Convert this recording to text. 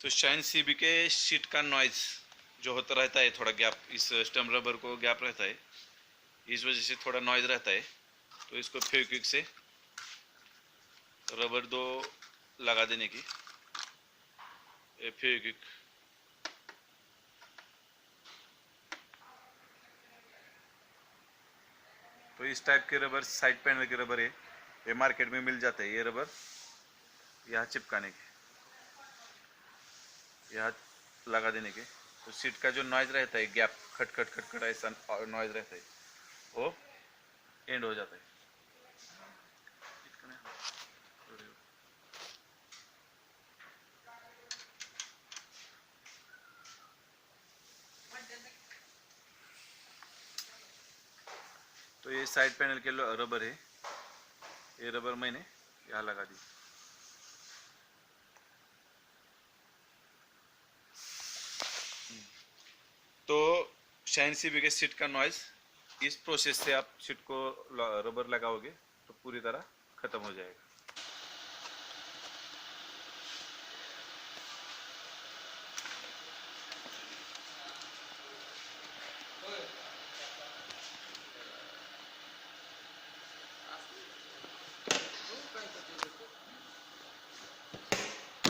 तो shine CB के sheet का नॉइज जो होता रहता है, थोड़ा गैप, इस स्टम्प रबर को गैप रहता है, इस वजह से थोड़ा नॉइज रहता है। तो इसको फेविक्विक से रबर दो लगा देने की, फेविक्विक तो इस टाइप के रबर साइड पैनल के रबर है, ये मार्केट में मिल जाते हैं। ये रबर यहाँ चिपकाने के, यहाँ लगा देने के, तो सीट का जो नॉइज रहता है, गैप खट खट खट खट ऐसा नॉइज रहता है, वो एंड हो जाता है। तो ये साइड पैनल के रबर है, ये रबर मैंने यहाँ लगा दी। तो शाइन सीबी के सीट का नॉइज, इस प्रोसेस से आप सीट को रबर लगाओगे तो पूरी तरह खत्म हो जाएगा।